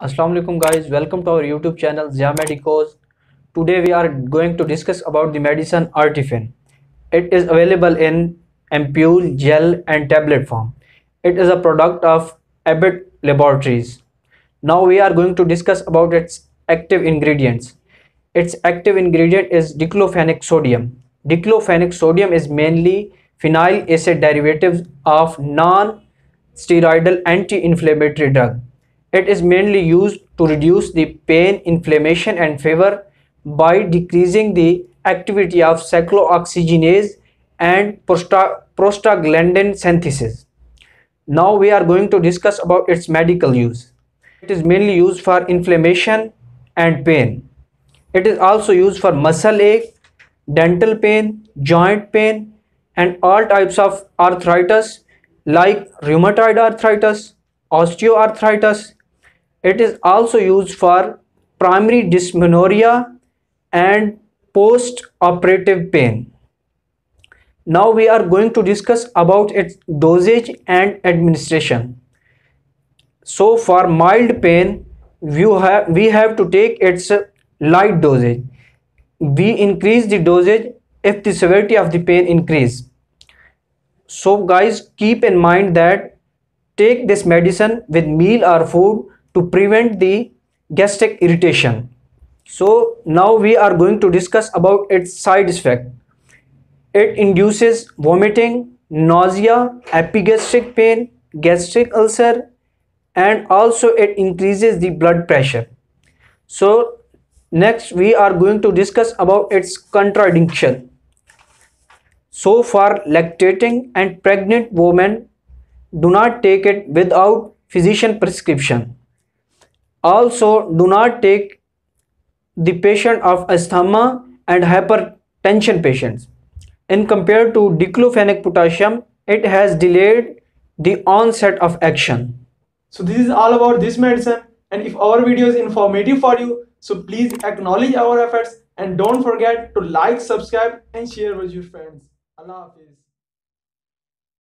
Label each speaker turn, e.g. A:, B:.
A: Assalamu alaikum guys, welcome to our YouTube channel Medicose. Today we are going to discuss about the medicine Artifen. It is available in ampule, gel and tablet form. It is a product of Abbott Laboratories. Now we are going to discuss about its active ingredients. Its active ingredient is diclofenac sodium. Diclofenac sodium is mainly phenyl acid derivative of non-steroidal anti-inflammatory drug. It is mainly used to reduce the pain, inflammation and fever by decreasing the activity of cyclooxygenase and prostaglandin synthesis. Now we are going to discuss about its medical use. It is mainly used for inflammation and pain. It is also used for muscle ache, dental pain, joint pain and all types of arthritis like rheumatoid arthritis, osteoarthritis. It is also used for primary dysmenorrhea and post-operative pain. Now we are going to discuss about its dosage and administration. So for mild pain, we have to take its light dosage. We increase the dosage if the severity of the pain increase. So guys, keep in mind that take this medicine with meal or food to prevent the gastric irritation. So now we are going to discuss about its side effect. It induces vomiting, nausea, epigastric pain, gastric ulcer, and also it increases the blood pressure. So next we are going to discuss about its contraindication. So for lactating and pregnant women, do not take it without physician prescription. Also do not take the patient of asthma and hypertension patients. In compared to diclofenac potassium, it has delayed the onset of action.
B: So this is all about this medicine, and if our video is informative for you, so please acknowledge our efforts and don't forget to like, subscribe and share with your friends. Allah Hafiz.